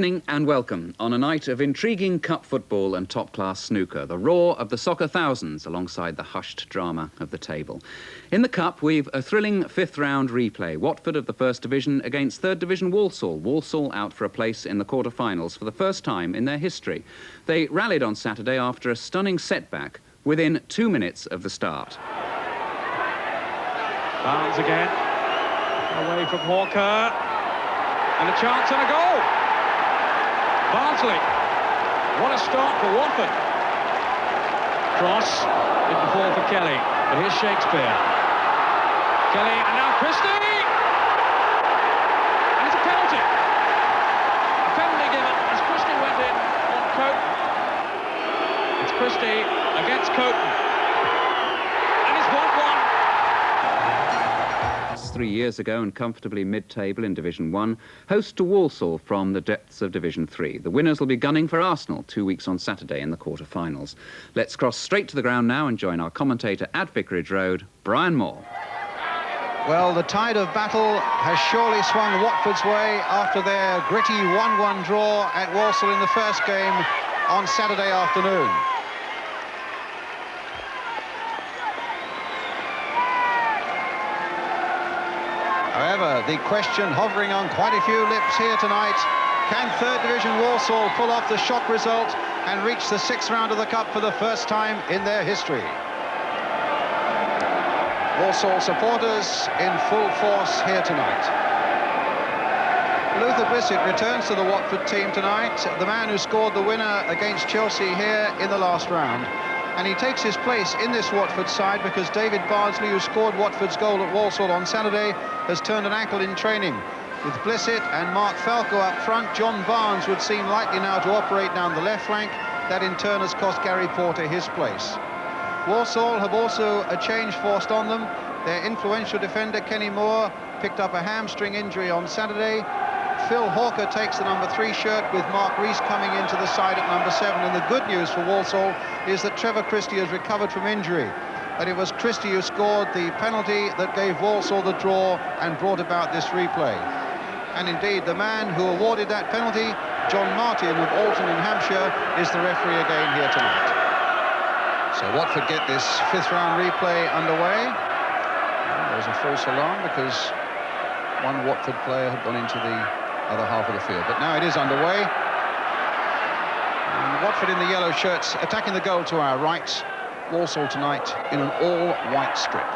Morning and welcome on a night of intriguing cup football and top-class snooker, the roar of the soccer thousands alongside the hushed drama of the table. In the cup, we've a thrilling fifth-round replay. Watford of the First Division against Third Division Walsall. Walsall out for a place in the quarter-finals for the first time in their history. They rallied on Saturday after a stunning setback within 2 minutes of the start. Barnes again, away from Hawker, and a chance and a goal! Barnsley, what a start for Watford. Cross, didn't fall for Kelly, but here's Shakespeare. Kelly, and now Christie! And it's a penalty. A penalty given as Christie went in on Coaten. It's Christie against Coaten. And it's 1-1. 3 years ago and comfortably mid-table in Division 1, host to Walsall from the depths of Division 3. The winners will be gunning for Arsenal 2 weeks on Saturday in the quarter-finals. Let's cross straight to the ground now and join our commentator at Vicarage Road, Brian Moore. Well, the tide of battle has surely swung Watford's way after their gritty 1-1 draw at Walsall in the first game on Saturday afternoon. However, the question hovering on quite a few lips here tonight, can Third Division Walsall pull off the shock result and reach the sixth round of the Cup for the first time in their history? Walsall supporters in full force here tonight. Luther Blissett returns to the Watford team tonight, the man who scored the winner against Chelsea here in the last round. And he takes his place in this Watford side because David Bardsley, who scored Watford's goal at Walsall on Saturday, has turned an ankle in training. With Blissett and Mark Falco up front, John Barnes would seem likely now to operate down the left flank. That in turn has cost Gary Porter his place. Walsall have also a change forced on them. Their influential defender, Kenny Moore, picked up a hamstring injury on Saturday. Phil Hawker takes the number 3 shirt with Mark Rees coming into the side at number 7. And the good news for Walsall is that Trevor Christie has recovered from injury. But it was Christie who scored the penalty that gave Walsall the draw and brought about this replay. And indeed, the man who awarded that penalty, John Martin of Alton in Hampshire, is the referee again here tonight. So Watford get this fifth round replay underway. Well, there was a false alarm because one Watford player had gone into the other half of the field, but now it is underway. And Watford in the yellow shirts attacking the goal to our right. Walsall tonight in an all-white strip.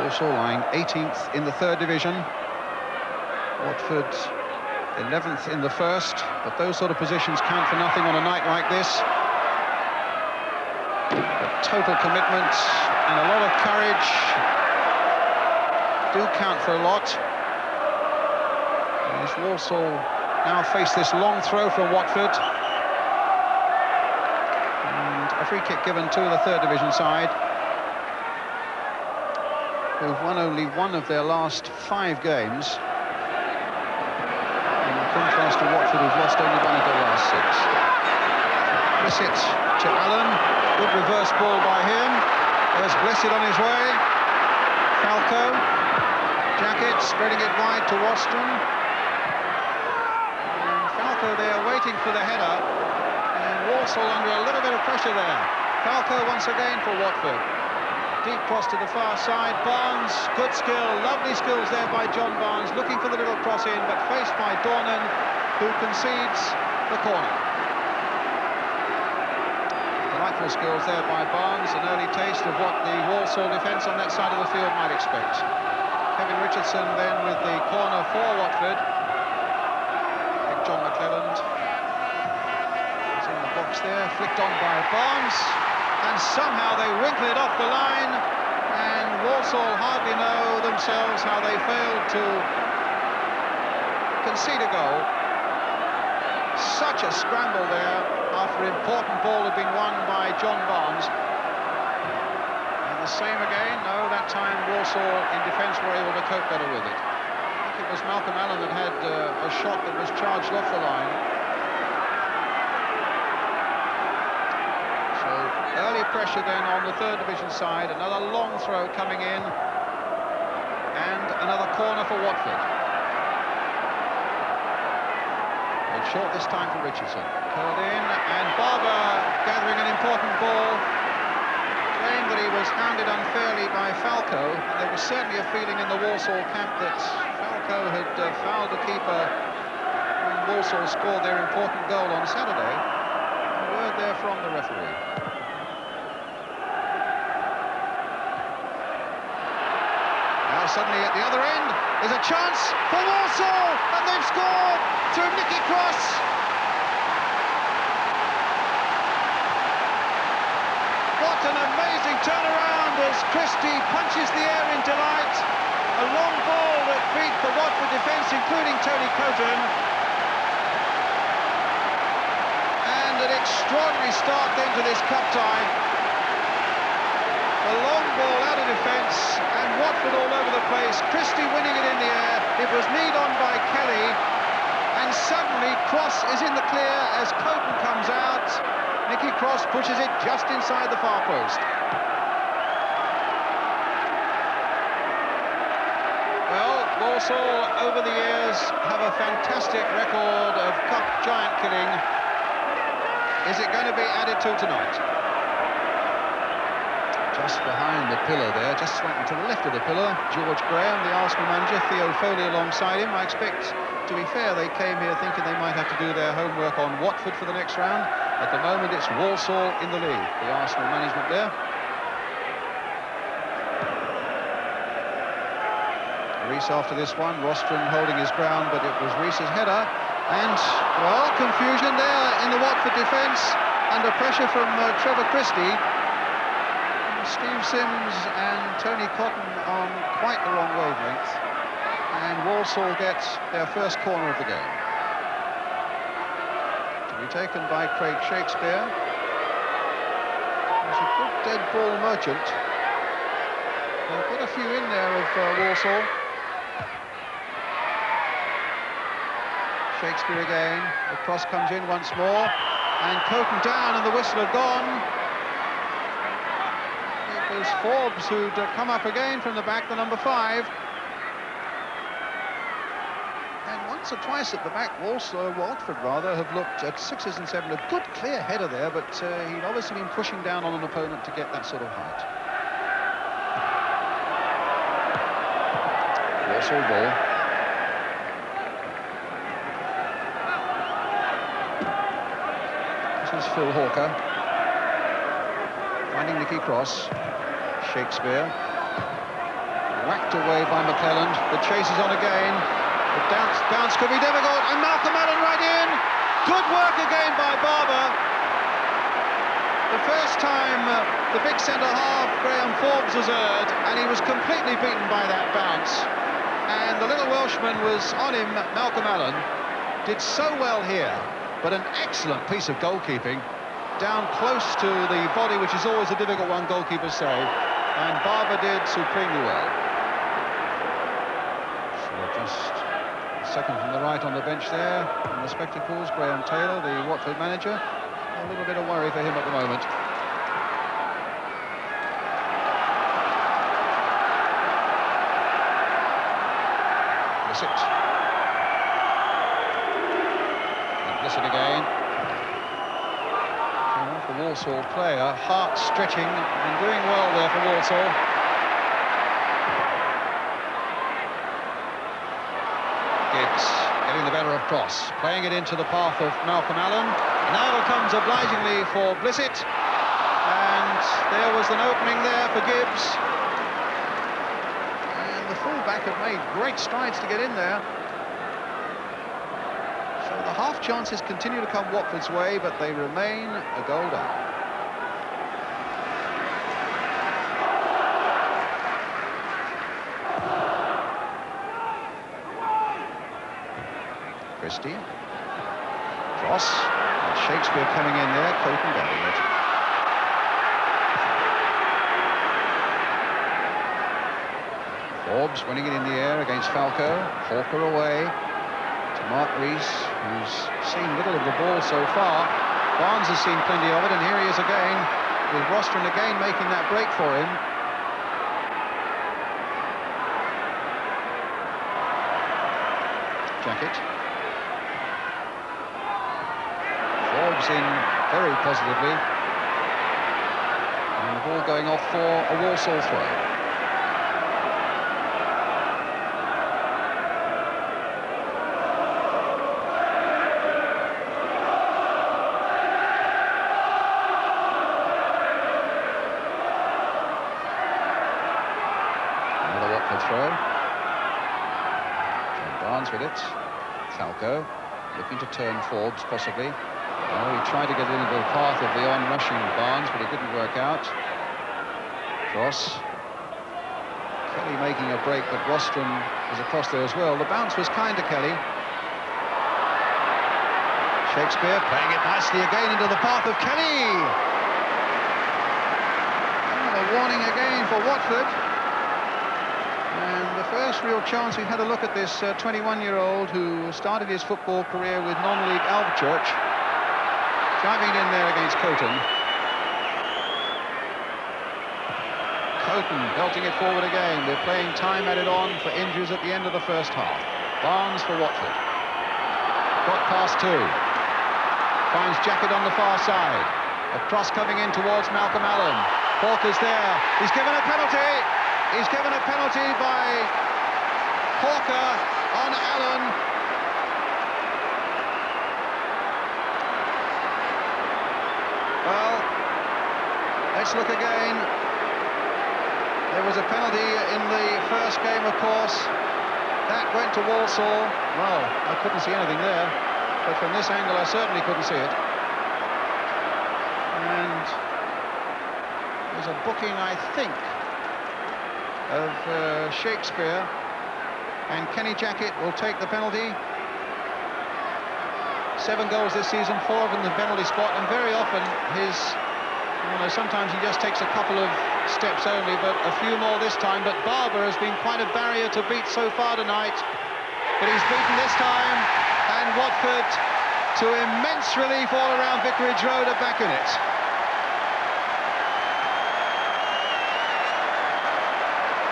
Walsall lying 18th in the third division. Watford 11th in the first, but those sort of positions count for nothing on a night like this. But total commitment and a lot of courage do count for a lot. As Walsall now face this long throw from Watford. And a free kick given to the third division side, who've won only one of their last 5 games. In contrast to Watford, who've lost only one of their last 6. Blissett to Allen. Good reverse ball by him. There's Blissett on his way. Falco. Jacket spreading it wide to Waston. Falco there waiting for the header, and Walsall under a little bit of pressure there. Falco once again for Watford. Deep cross to the far side. Barnes, good skill, lovely skills there by John Barnes, looking for the little cross in, but faced by Dornan, who concedes the corner. Delightful skills there by Barnes, an early taste of what the Walsall defence on that side of the field might expect. Kevin Richardson then with the corner for Watford. John McClelland is in the box there, flicked on by Barnes, and somehow they winkle it off the line, and Walsall hardly know themselves how they failed to concede a goal. Such a scramble there after an important ball had been won by John Barnes. And the same again, no, that time Walsall in defence were able to cope better with it. I think it was Malcolm Allen that had a shot that was charged off the line. So early pressure then on the third division side, another long throw coming in, and another corner for Watford. It's short this time for Richardson. Curled in, and Barber gathering an important ball. Claimed that he was hounded unfairly by Falco, and there was certainly a feeling in the Walsall camp that Falco had fouled the keeper when Walsall scored their important goal on Saturday. A word there from the referee. Now suddenly at the other end, there's a chance for Walsall, and they've scored through Nicky Cross. What an amazing turnaround as Christie punches the air in delight. A long ball that beat the Watford defence, including Tony Coton. And an extraordinary start then to this cup tie. A long ball out of defence, and Watford all over the place. Christie winning it in the air. It was kneed on by Kelly, and suddenly Cross is in the clear as Coton comes out. Nicky Cross pushes it just inside the far post. Well, Walsall over the years have a fantastic record of cup giant killing. Is it going to be added to tonight? Just behind the pillar there, just slightly to the left of the pillar, George Graham, the Arsenal manager, Theo Foley alongside him. I expect, to be fair, they came here thinking they might have to do their homework on Watford for the next round. At the moment, it's Walsall in the lead, the Arsenal management there. Rees after this one, Rostron holding his ground, but it was Rees's header. And, well, confusion there in the Watford defence, under pressure from Trevor Christie. Steve Sims and Tony Cotton on quite the wrong wavelength. And Walsall gets their first corner of the game. To be taken by Craig Shakespeare. He's a good dead ball merchant. They've got a few in there of Walsall. Shakespeare again. The cross comes in once more. And Coton down, and the whistle had gone. It was Forbes who'd come up again from the back, the number 5. And once or twice at the back, Watford rather, have looked at 6s and 7s. A good clear header there, but he'd obviously been pushing down on an opponent to get that sort of height. Walsall ball. This is Phil Hawker. Finding Nicky Cross. Shakespeare. Whacked away by McClelland. The chase is on again. The bounce could be difficult, and Malcolm Allen right in. Good work again by Barber. The first time the big centre-half, Graham Forbes, was erred, and he was completely beaten by that bounce. And the little Welshman was on him, Malcolm Allen. Did so well here, but an excellent piece of goalkeeping. Down close to the body, which is always a difficult one goalkeepers say. And Barber did supremely well. So just a second from the right on the bench there, in the spectacles, Graham Taylor, the Watford manager. A little bit of worry for him at the moment. Blissett. And Blissett again. The Walsall player, heart stretching and doing well there for Walsall. Gibbs getting the better of Cross, playing it into the path of Malcolm Allen. Now it comes obligingly for Blissett, and there was an opening there for Gibbs. And the full-back had made great strides to get in there. The half chances continue to come Watford's way, but they remain a goal down. Christie. Cross. And Shakespeare coming in there, Coton getting it. Forbes winning it in the air against Falco. Hawker away. Mark Rees, who's seen little of the ball so far. Barnes has seen plenty of it, and here he is again, with Rostron again making that break for him. Jacket. Forbes in very positively. And the ball going off for a Walsall throw. Throw. John Barnes with it. Falco looking to turn Forbes possibly. Oh, he tried to get into the path of the on-rushing Barnes, but it didn't work out. Cross. Kelly making a break, but Rostron was across there as well. The bounce was kind to Kelly. Shakespeare playing it nicely again into the path of Kelly. And a warning again for Watford. And the first real chance we had a look at this 21-year-old who started his football career with non-league Alvechurch, driving it in there against Coton. Coton belting it forward again. They're playing time added on for injuries at the end of the first half. Barnes for Watford. Got past two. Finds Jacket on the far side. A cross coming in towards Malcolm Allen. Hawker's there. He's given a penalty. He's given a penalty by Hawker on Allen. Well, let's look again. There was a penalty in the first game, of course. That went to Walsall. Well, I couldn't see anything there, but from this angle I certainly couldn't see it. And there's a booking, I think, of Shakespeare, and Kenny Jacket will take the penalty. 7 goals this season, 4 of them in the penalty spot, and very often sometimes he just takes a couple of steps only, but a few more this time. But Barber has been quite a barrier to beat so far tonight, but he's beaten this time, and Watford, to immense relief all around Vicarage Road, are back in it.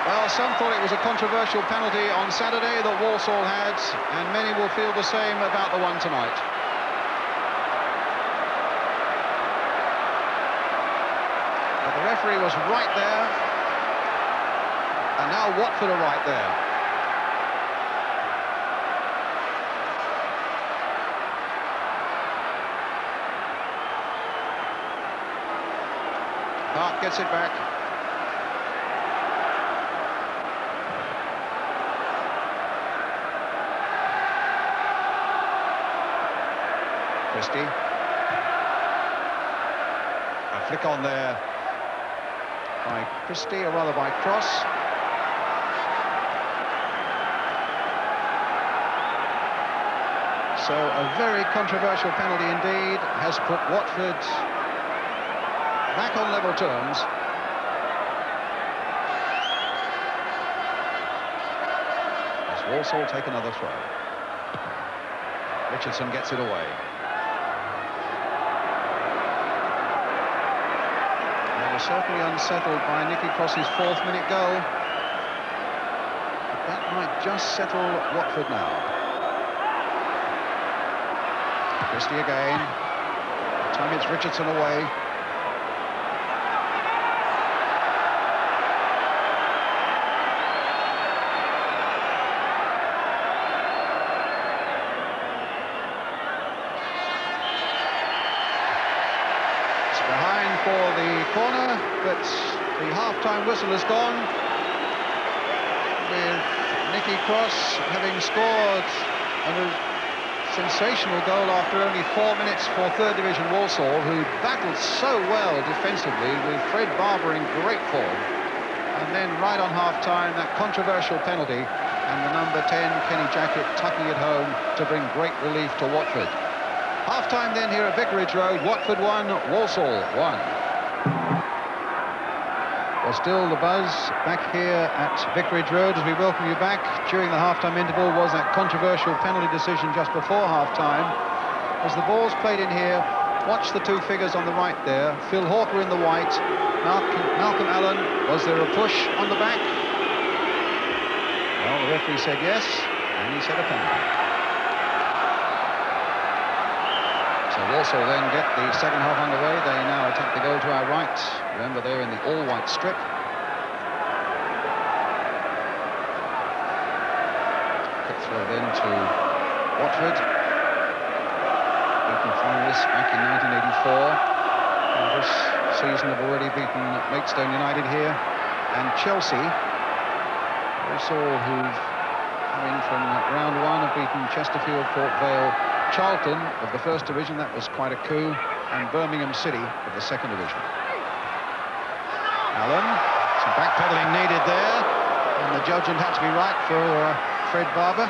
Well, some thought it was a controversial penalty on Saturday that Walsall had, and many will feel the same about the one tonight. But the referee was right there, and now Watford are right there. Hart gets it back. Christie. A flick on there by Christie, or rather by Cross. So a very controversial penalty indeed has put Watford back on level terms. As Walsall take another throw. Richardson gets it away. Certainly unsettled by Nicky Cross's 4th minute goal. That might just settle Watford now. Christie again. This time it's Richardson away. For the corner, but the half-time whistle has gone, with Nicky Cross having scored a sensational goal after only 4 minutes for 3rd Division Walsall, who battled so well defensively with Fred Barber in great form. And then right on half-time, that controversial penalty, and the number 10, Kenny Jacket, tucking it home to bring great relief to Watford. Half-time then here at Vicarage Road. Watford 1, Walsall 1. Well, still the buzz back here at Vicarage Road as we welcome you back. During the half-time interval was that controversial penalty decision just before half-time. As the ball's played in here, watch the two figures on the right there. Phil Hawker in the white, Malcolm Allen. Was there a push on the back? Well, the referee said yes, and he said a penalty. So So Walsall then get the second half underway. They now attack the goal to our right. Remember, they're in the all-white strip. Quick throw then to Watford. Beaten finalists back in 1984. And this season have already beaten Maidstone United here. And Chelsea, Walsall, who've come in from round one, have beaten Chesterfield, Port Vale, Charlton of the first division. That was quite a coup. And Birmingham City of the second division. Allen, some backpedaling needed there, and the judgment had to be right for Fred Barber.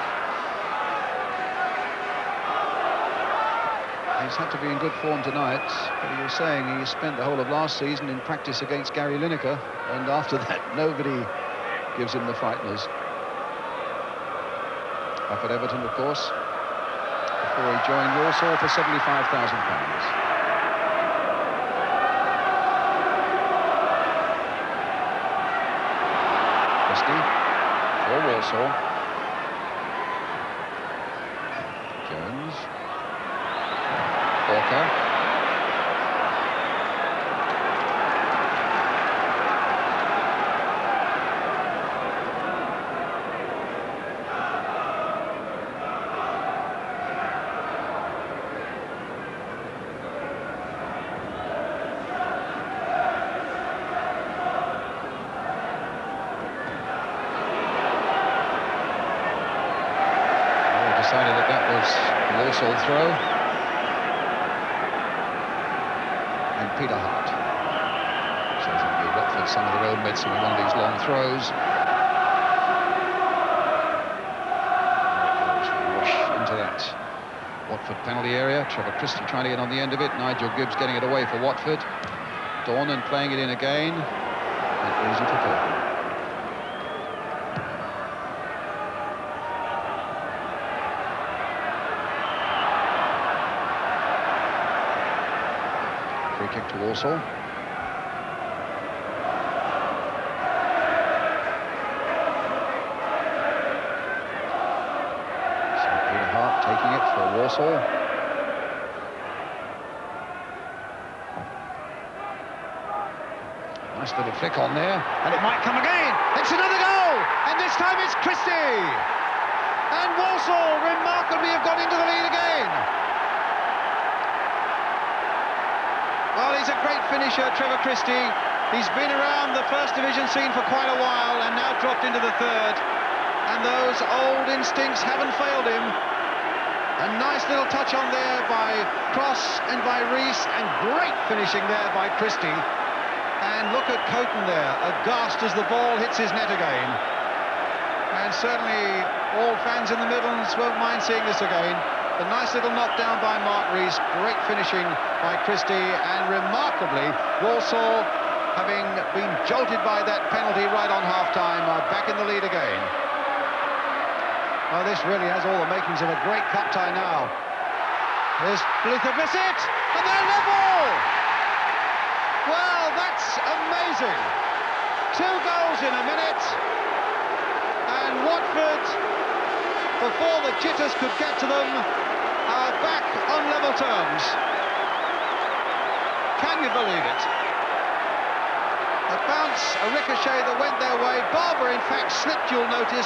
He's had to be in good form tonight, but he was saying he spent the whole of last season in practice against Gary Lineker, and after that nobody gives him the frighteners. Up at Everton, of course, before he joined Walsall for £75,000. For Walsall. Jones. Walker. Decided that was a Walsall throw. And Peter Hart says it'll give Watford some of their own medicine with one of these long throws. Rush into that Watford penalty area. Trevor Christie trying to get on the end of it. Nigel Gibbs getting it away for Watford. Dornan playing it in again. And easy for Kirby. Free kick to Walsall. So Peter Hart taking it for Walsall. Nice little flick on there, and it might come again. It's another goal, and this time it's Christie. And Walsall remarkably have got into the lead again. Well, he's a great finisher, Trevor Christie. He's been around the first division scene for quite a while and now dropped into the third. And those old instincts haven't failed him. A nice little touch on there by Cross and by Rees, and great finishing there by Christie. And look at Coton there, aghast as the ball hits his net again. And certainly all fans in the Midlands won't mind seeing this again. A nice little knockdown by Mark Rees, great finishing by Christie, and remarkably, Walsall, having been jolted by that penalty right on half-time, are back in the lead again. Well, this really has all the makings of a great cup tie now. There's Luther Blissett, and they're level! Well, that's amazing. 2 goals in a minute, and Watford, before the jitters could get to them, are back on level terms. Can you believe it? A bounce, a ricochet that went their way. Barber, in fact, slipped, you'll notice,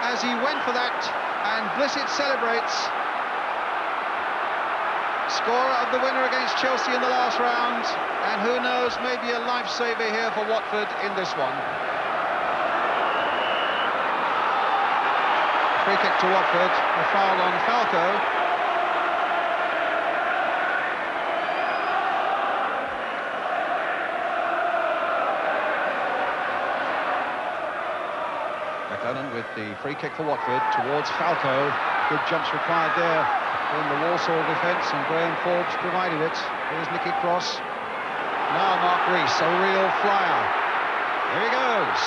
as he went for that, and Blissett celebrates. Scorer of the winner against Chelsea in the last round, and who knows, maybe a lifesaver here for Watford in this one. Free kick to Watford, a foul on Falco. McLennan with the free kick for Watford towards Falco. Good jumps required there in the Walsall defence, and Graham Forbes provided it. Here's Nicky Cross. Now Mark Rees, a real flyer. Here he goes.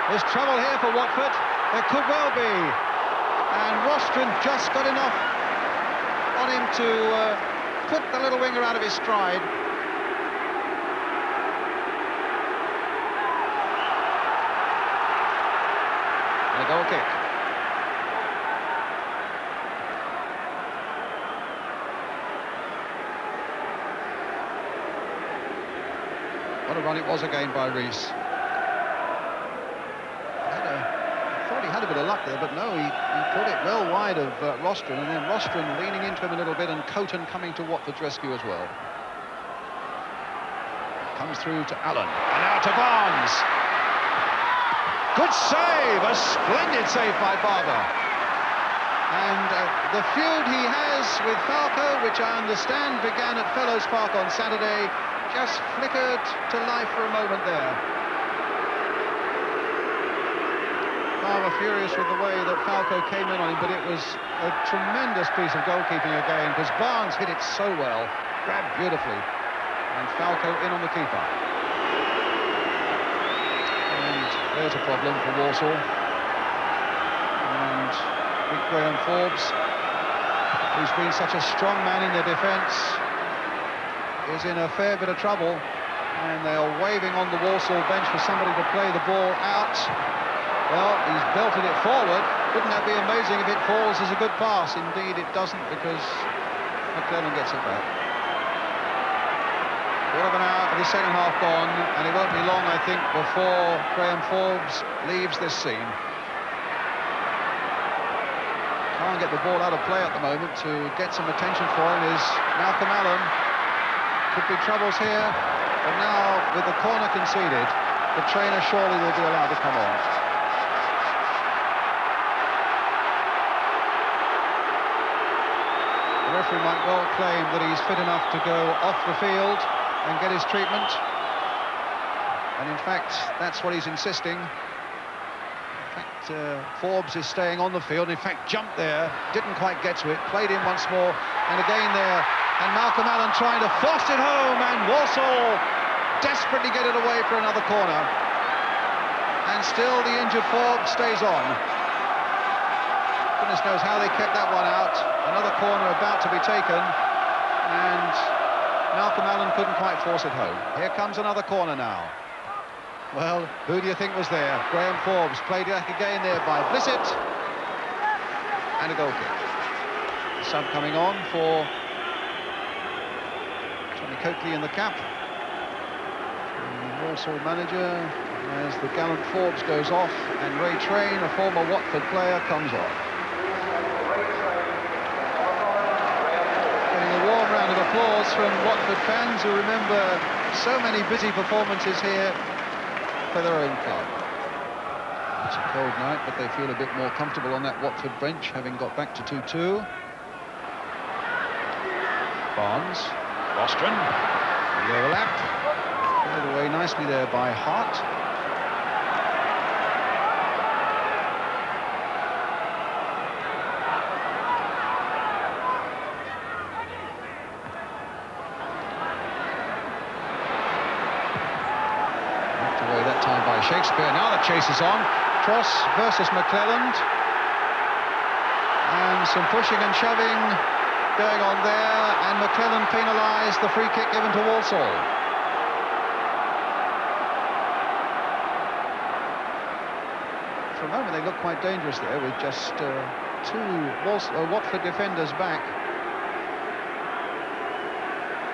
There's trouble here for Watford. There could well be. And Rostron just got enough on him to put the little winger out of his stride. And a goal kick. What a run it was again by Rees. I thought he had a bit of luck there, but no, he put it well wide of Rostron, and then Rostron leaning into him a little bit, and Coton coming to Watford's rescue as well. Comes through to Allen, and now to Barnes. Good save, a splendid save by Barber. And the feud he has with Falco, which I understand began at Fellows Park on Saturday, just flickered to life for a moment there. Barber furious with the way that Falco came in on him, but it was a tremendous piece of goalkeeping again, because Barnes hit it so well, grabbed beautifully, and Falco in on the keeper. And there's a problem for Walsall. And big Graham Forbes, who's been such a strong man in their defence, is in a fair bit of trouble, and they're waving on the Walsall bench for somebody to play the ball out. Well, he's belted it forward. Wouldn't that be amazing if it falls as a good pass? Indeed it doesn't, because McClellan gets it back. Quarter of an hour of the second half gone, and it won't be long, I think, before Graham Forbes leaves this scene. Can't get the ball out of play at the moment. To get some attention for him is Malcolm Allen. Could be troubles here, but now with the corner conceded, the trainer surely will be allowed to come on. The referee might well claim that he's fit enough to go off the field and get his treatment, and in fact that's what he's insisting. In fact, Forbes is staying on the field. In fact, jumped there, didn't quite get to it, played in once more, and again there. And Malcolm Allen trying to force it home, and Walsall desperately get it away for another corner. And still the injured Forbes stays on. Goodness knows how they kept that one out. Another corner about to be taken, and Malcolm Allen couldn't quite force it home. Here comes another corner now. Well, who do you think was there? Graham Forbes played back again there by Blissett. And a goal kick. Sub coming on for Coakley in the cap. The Walsall manager, as the gallant Forbes goes off, and Ray Train, a former Watford player, comes on. Getting a warm round of applause from Watford fans who remember so many busy performances here for their own club. It's a cold night, but they feel a bit more comfortable on that Watford bench, having got back to 2-2. Barnes. Rostron, the overlap, played away nicely there by Hart. Knocked away that time by Shakespeare. Now the chase is on. Tross versus McClellan. And some pushing and shoving going on there, and McClellan penalised, the free kick given to Walsall. For a moment they looked quite dangerous there, with just two Watford defenders back.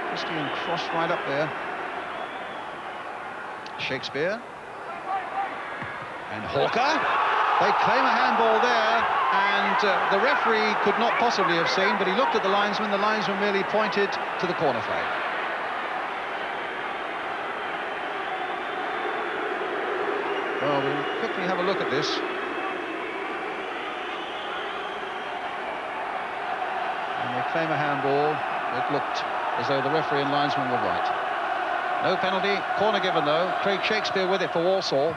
Christian crossed right up there. Shakespeare. And Hawker. They claim a handball there, and the referee could not possibly have seen, but he looked at the linesman merely pointed to the corner flag. Well, we'll quickly have a look at this. And they claim a handball. It looked as though the referee and linesman were right. No penalty, corner given though. Craig Shakespeare with it for Walsall.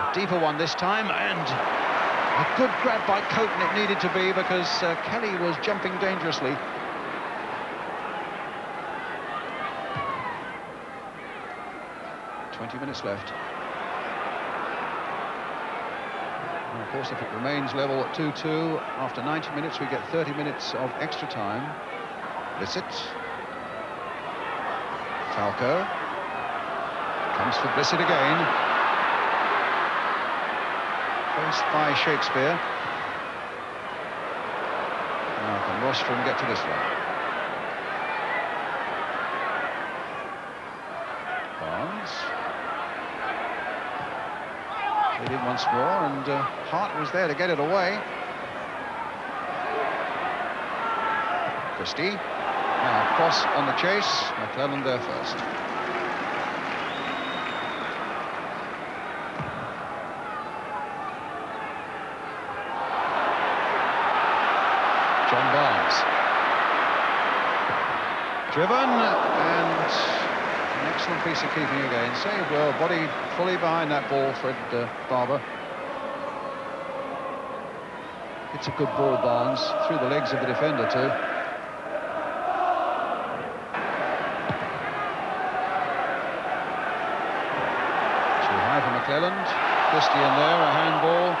A deeper one this time, and a good grab by Coton it needed to be, because Kelly was jumping dangerously. "20 minutes left. And of course, if it remains level at 2-2, after 90 minutes we get 30 minutes of extra time. Blissett. Falco. Comes for Blissett again. Faced by Shakespeare. Now can Rostron get to this one? Barnes. Played in once more, and Hart was there to get it away. Christie. Now cross on the chase. McClelland there first. John Barnes. Driven, and an excellent piece of keeping again. Saved well, body fully behind that ball, Fred Barber. It's a good ball, Barnes, through the legs of the defender too. Too high for McClelland. Christie in there, a handball.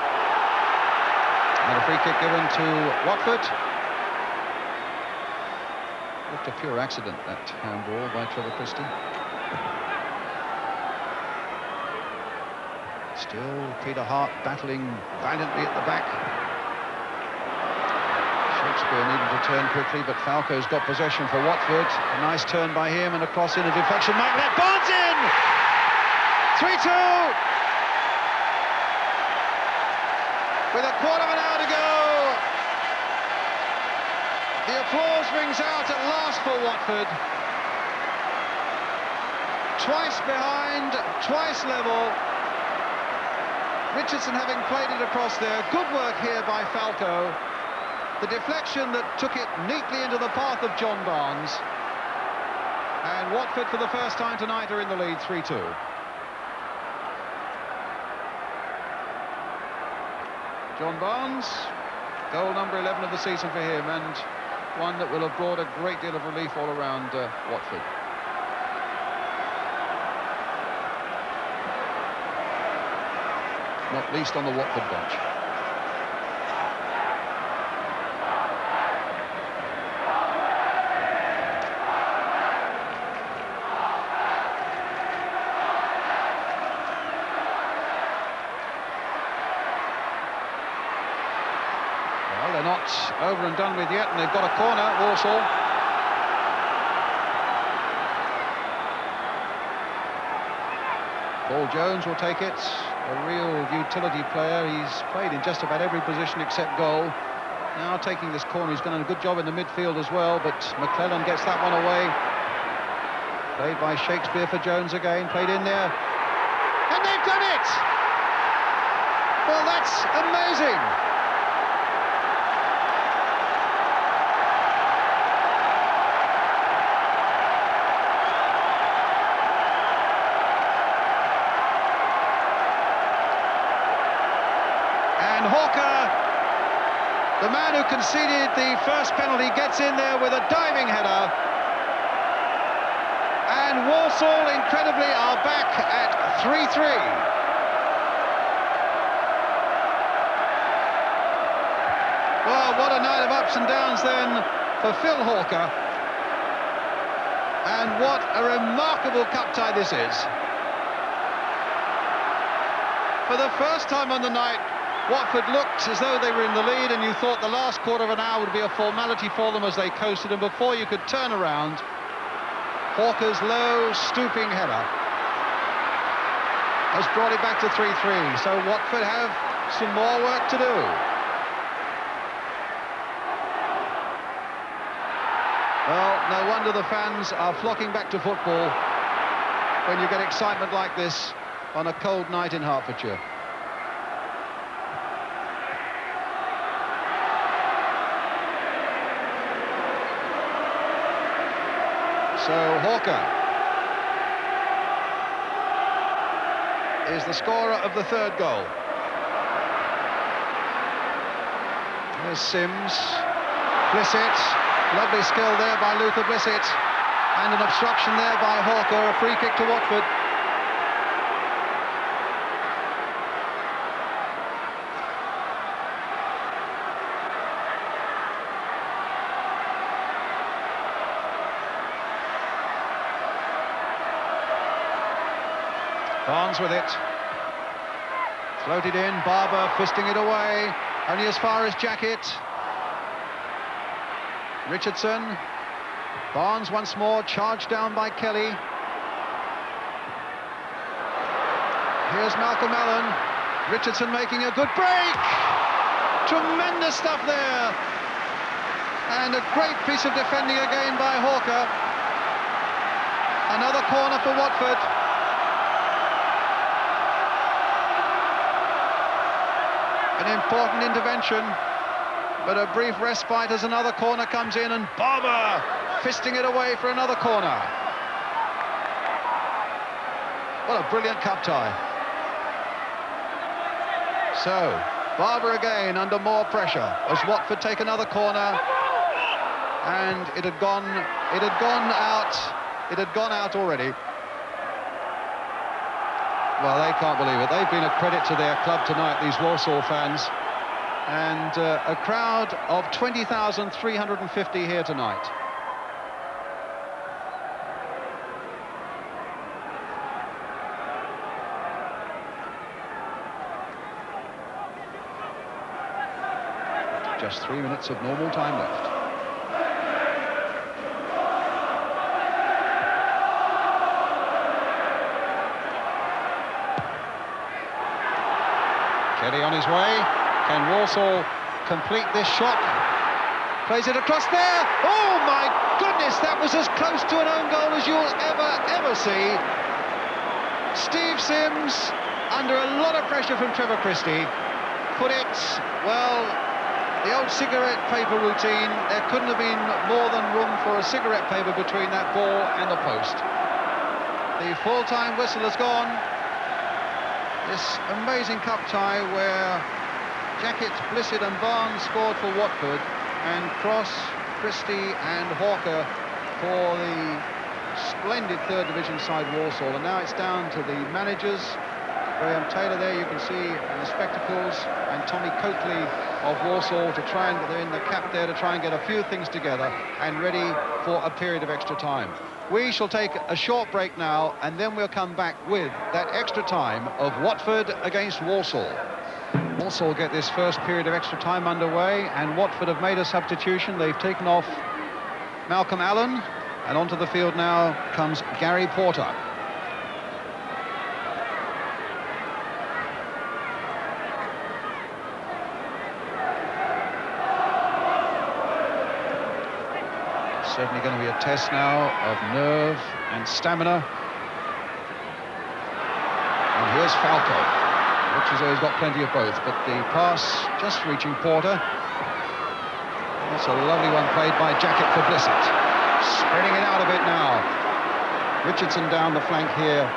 And a free kick given to Watford. Looked a pure accident, that handball by Trevor Christie. Still Peter Hart battling valiantly at the back. Shakespeare needed to turn quickly, but Falco's got possession for Watford. A nice turn by him and a cross in, a deflection. Mike let Barnes in! 3-2! With a quarter of an hour to go. The applause rings out at last for Watford. Twice behind, twice level. Richardson having played it across there. Good work here by Falco. The deflection that took it neatly into the path of John Barnes. And Watford for the first time tonight are in the lead, 3-2. John Barnes, goal number 11 of the season for him, and one that will have brought a great deal of relief all around Watford. Not least on the Watford bench. Well, they're not over and done with yet, and they've got a corner, Walsall. Paul Jones will take it. A real utility player. He's played in just about every position except goal. Now taking this corner, he's done a good job in the midfield as well, but McClelland gets that one away. Played by Shakespeare for Jones again, played in there. And they've done it! Well, that's amazing! And Hawker, the man who conceded the first penalty, gets in there with a diving header. And Walsall, incredibly, are back at 3-3. Well, what a night of ups and downs then for Phil Hawker. And what a remarkable cup tie this is. For the first time on the night, Watford looked as though they were in the lead, and you thought the last quarter of an hour would be a formality for them as they coasted, and before you could turn around, Hawker's low, stooping header has brought it back to 3-3. So Watford have some more work to do. Well, no wonder the fans are flocking back to football when you get excitement like this on a cold night in Hertfordshire. So Hawker is the scorer of the third goal. There's Sims, Blissett, lovely skill there by Luther Blissett, and an obstruction there by Hawker, a free kick to Watford. Barnes with it. Floated in, Barber fisting it away, only as far as Jacket. Richardson. Barnes once more, charged down by Kelly. Here's Malcolm Allen. Richardson making a good break. Tremendous stuff there. And a great piece of defending again by Hawker. Another corner for Watford. An important intervention, but a brief respite as another corner comes in, and Barber fisting it away for another corner. What a brilliant cup tie. So, Barber again under more pressure as Watford take another corner, and it had gone out already. Well, they can't believe it. They've been a credit to their club tonight, these Walsall fans. And a crowd of 20,350 here tonight. Just 3 minutes of normal time left. Kelly on his way. Can Walsall complete this shot? Plays it across there. Oh my goodness, that was as close to an own goal as you'll ever see. Steve Sims, under a lot of pressure from Trevor Christie, put it, well, the old cigarette paper routine. There couldn't have been more than room for a cigarette paper between that ball and the post. The full-time whistle has gone. This amazing cup tie where Jackett, Blissett and Barnes scored for Watford, and Cross, Christie and Hawker for the splendid third division side Walsall. And now it's down to the managers. Graham Taylor there, you can see in the spectacles, and Tommy Coakley of Walsall to try and get in the cap there to try and get a few things together and ready for a period of extra time. We shall take a short break now, and then we'll come back with that extra time of Watford against Walsall. Walsall get this first period of extra time underway, and Watford have made a substitution. They've taken off Malcolm Allen, and onto the field now comes Gary Porter. Certainly going to be a test now of nerve and stamina. And here's Falco, which has always got plenty of both, but the pass just reaching Porter. That's a lovely one played by Jackett for Blissett. Spreading it out a bit now. Richardson down the flank here.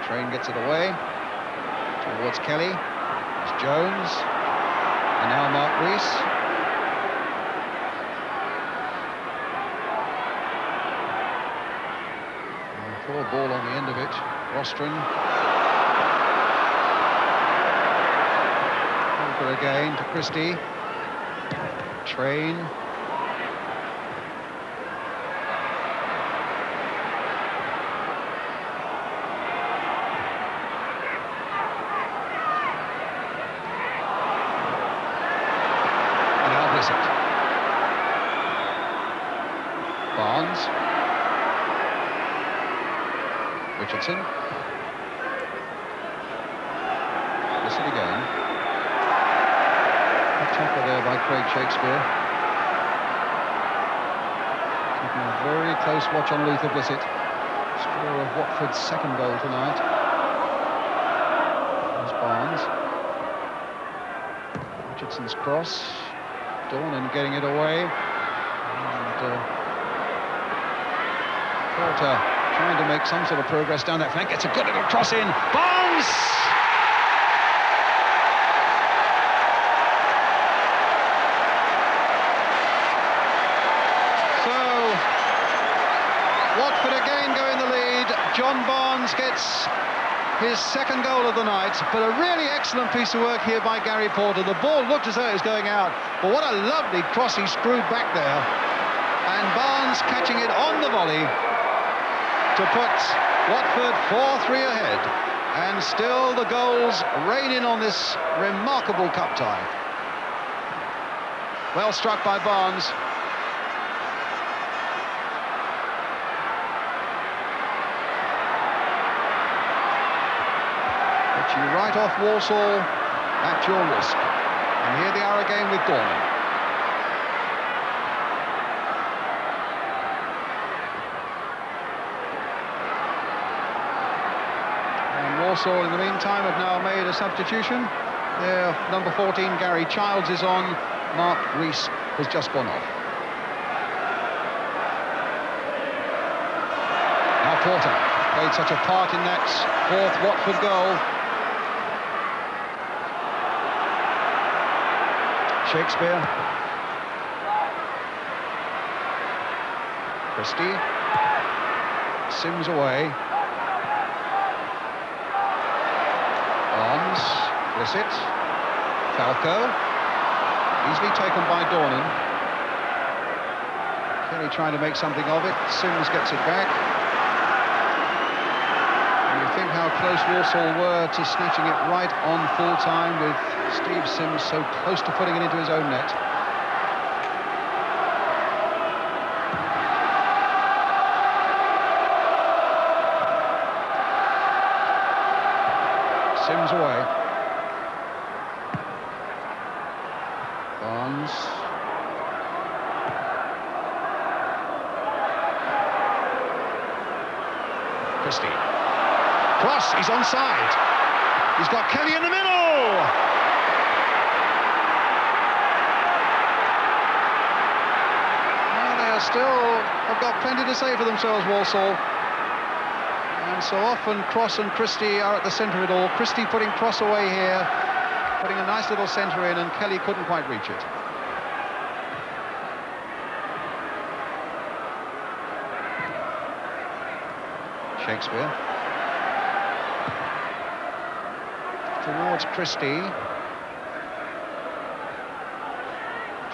Train gets it away towards Kelly. There's Jones, and now Mark Rees. Poor ball on the end of it. Rostron. Walker again to Christie. Train. Barnes. Richardson. Listen again. A tackle there by Craig Shakespeare. Keeping a very close watch on Luther Blissett. Scorer of Watford's second goal tonight. There's Barnes. Richardson's cross. Dornan getting it away. And Porter trying to make some sort of progress down that flank. Gets a good little cross in. Barnes! So, Watford again go in the lead. John Barnes gets his second goal of the night, but a really excellent piece of work here by Gary Porter. The ball looked as though it was going out, but what a lovely cross he screwed back there. And Barnes catching it on the volley to put Watford 4-3 ahead. And still the goals rain in on this remarkable cup tie. Well struck by Barnes. But you write off Walsall at your risk. And here they are again with Dornan. And Walsall, in the meantime, have now made a substitution. Their number 14, Gary Childs, is on. Mark Rees has just gone off. Now Porter played such a part in that fourth Watford goal. Shakespeare. Christie. Sims away. Barnes. Blissett. Falco. Easily taken by Dornan. Kelly trying to make something of it. Sims gets it back. And you think how close Walsall were to snatching it right on full time, with Steve Sims so close to putting it into his own net. Sims away. Barnes. Christie. Cross, he's onside. He's got Kelly in the middle. Well, they still have got plenty to say for themselves, Walsall. And so often Cross and Christie are at the centre of it all. Christie putting Cross away here, putting a nice little centre in, and Kelly couldn't quite reach it. Shakespeare. Towards Christie.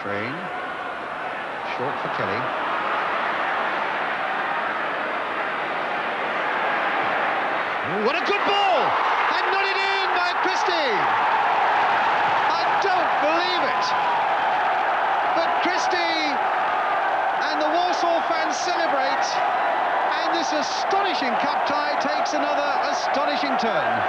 Train. Short for Kelly. Ooh, what a good ball! And nodded in by Christie! I don't believe it! But Christie and the Walsall fans celebrate, and this astonishing cup tie takes another astonishing turn.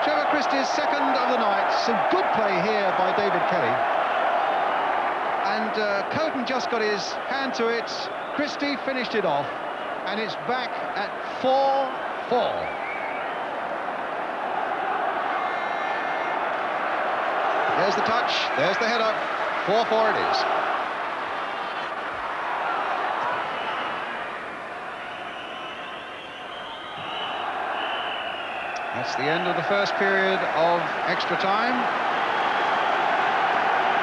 Trevor Christie's second of the night. Some good play here by David Kelly. And Coton just got his hand to it. Christie finished it off. And it's back at 4-4. There's the touch, there's the header. 4-4 it is. That's the end of the first period of extra time.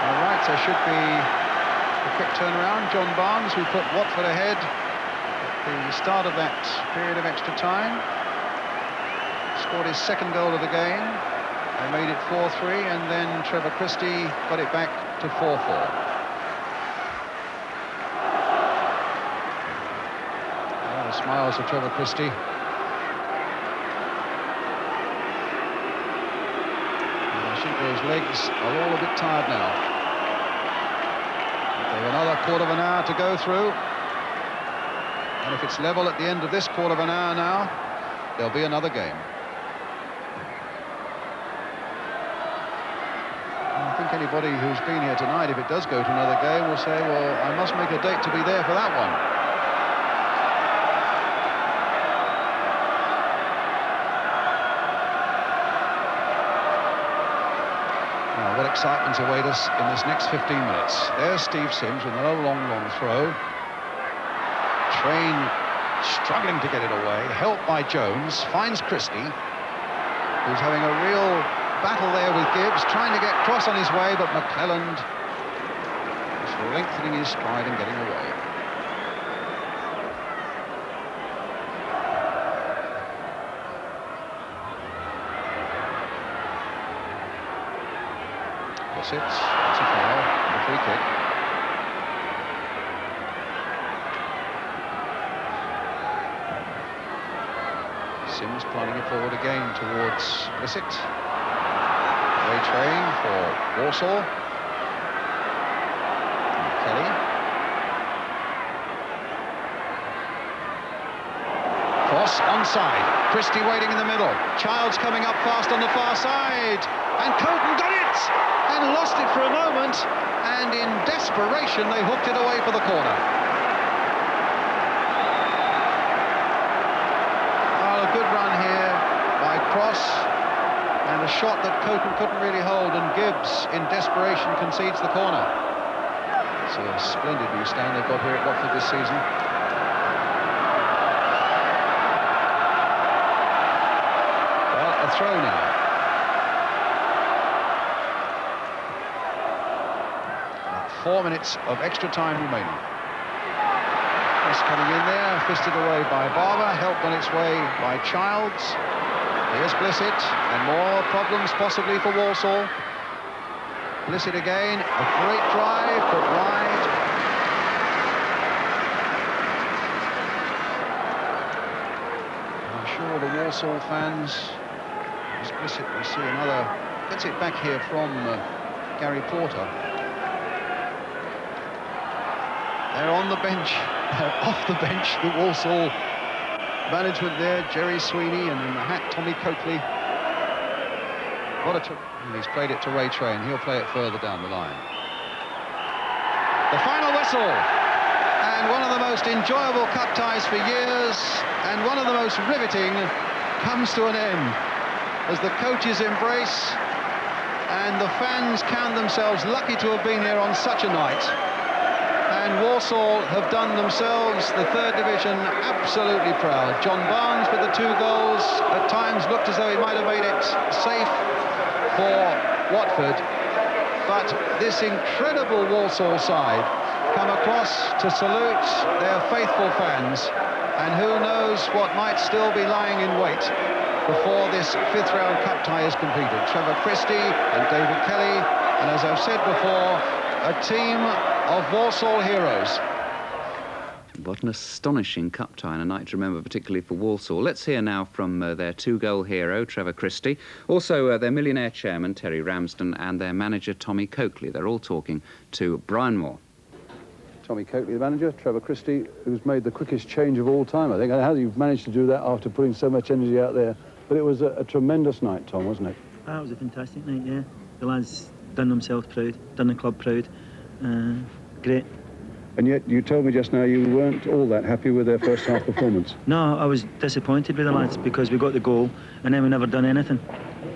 All right, there should be a quick turnaround. John Barnes, who put Watford ahead the start of that period of extra time, scored his second goal of the game. They made it 4-3, and then Trevor Christie got it back to 4-4. Oh, the smiles of Trevor Christie. And I think those legs are all a bit tired now. They've another quarter of an hour to go through. And if it's level at the end of this quarter of an hour now, there'll be another game. I think anybody who's been here tonight, if it does go to another game, will say, well, I must make a date to be there for that one. Now, what excitements await us in this next 15 minutes. There's Steve Sims with another long throw. Train struggling to get it away, helped by Jones, finds Christie, who's having a real battle there with Gibbs, trying to get Cross on his way, but McClelland is lengthening his stride and getting away. Blissett, it's a foul, and a free kick. Sims planning it forward again towards Blissett. Away train for Walsall. And Kelly. cross onside. Christie waiting in the middle. Childs coming up fast on the far side. And Coton got it! And lost it for a moment. And in desperation, they hooked it away for the corner. Well, a good run here by Cross. And a shot that Coton couldn't really hold. And Gibbs, in desperation, concedes the corner. It's a splendid new stand they've got here at Watford this season. A throw now. About 4 minutes of extra time remaining. Chris coming in there, fisted away by Barber, helped on its way by Childs. Here's Blissett, and more problems possibly for Walsall. Blissett again, a great drive, but wide. I'm sure the Walsall fans... Blissett, we see another, gets it back here from Gary Porter. They're on the bench, off the bench, the Walsall management there, Jerry Sweeney, and in the hat, Tommy Coakley. He's played it to Ray Train, he'll play it further down the line. The final whistle, and one of the most enjoyable cup ties for years, and one of the most riveting, comes to an end. As the coaches embrace and the fans count themselves lucky to have been here on such a night. And Walsall have done themselves, the third division, absolutely proud. John Barnes with the 2 goals, at times looked as though he might have made it safe for Watford. But this incredible Walsall side come across to salute their faithful fans, and who knows what might still be lying in wait before this 5th round cup tie is completed. Trevor Christie and David Kelly, and as I've said before, a team of Walsall heroes. What an astonishing cup tie, and a night to remember, particularly for Walsall. Let's hear now from their 2-goal hero, Trevor Christie, also their millionaire chairman, Terry Ramsden, and their manager, Tommy Coakley. They're all talking to Brian Moore. Tommy Coakley, the manager, Trevor Christie, who's made the quickest change of all time, I think. And how you've managed to do that after putting so much energy out there. But it was a tremendous night, Tom, wasn't it? It was a fantastic night, yeah. The lads done themselves proud, done the club proud. Great. And yet you told me just now you weren't all that happy with their first half performance. No, I was disappointed with the lads because we got the goal and then we never done anything.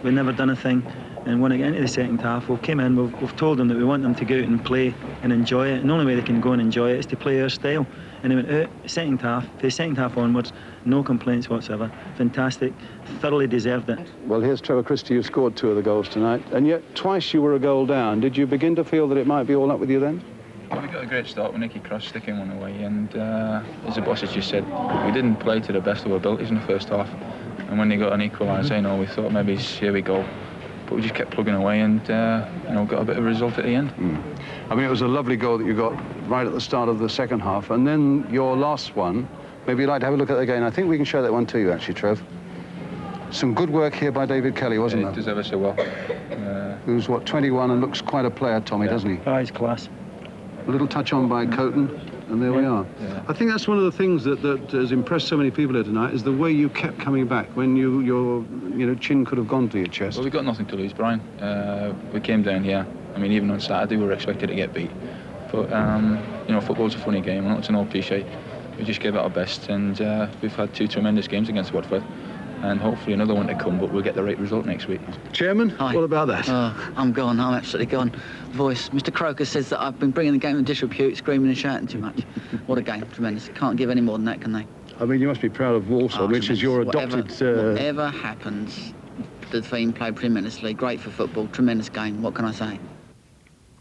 We never done a thing. And when it got into the second half, we came in, we've told them that we want them to go out and play and enjoy it. And the only way they can go and enjoy it is to play our style. And they went out, second half, for the second half onwards, no complaints whatsoever. Fantastic, thoroughly deserved it. Well, here's Trevor Christie, who scored 2 of the goals tonight, and yet twice you were a goal down. Did you begin to feel that it might be all up with you then? Well, we got a great start with Nicky Cross sticking one away, and as the boss has just said, we didn't play to the best of our abilities in the first half. And when they got an equaliser, we thought maybe here we go. But we just kept plugging away and got a bit of a result at the end. I mean, it was a lovely goal that you got right at the start of the second half, and then your last one, maybe you'd like to have a look at it again. I think we can show that one to you, actually, Trev. Some good work here by David Kelly, wasn't there? He does ever so well. Who's, 21 and looks quite a player, Tommy, doesn't he? Oh, he's class. A little touch on by Coton, and there we are. Yeah. I think that's one of the things that has impressed so many people here tonight, is the way you kept coming back when your chin could have gone to your chest. Well, we got nothing to lose, Brian. We came down here. I mean, even on Saturday, we were expected to get beat. But, football's a funny game. I know it's an old cliche. We just gave it our best, and we've had 2 tremendous games against Watford. And hopefully another one to come, but we'll get the right result next week. Chairman, Hi. what about that? I'm gone, I'm absolutely gone. Voice. Mr. Croker says that I've been bringing the game to disrepute, screaming and shouting too much. What a game, tremendous. Can't give any more than that, can they? I mean, you must be proud of Walsall, which is your adopted... Whatever happens, the team played tremendously, great for football, tremendous game, what can I say?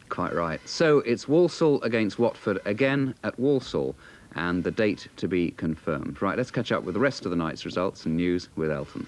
Quite right. So it's Walsall against Watford again at Walsall, and the date to be confirmed. Right, let's catch up with the rest of the night's results and news with Elton.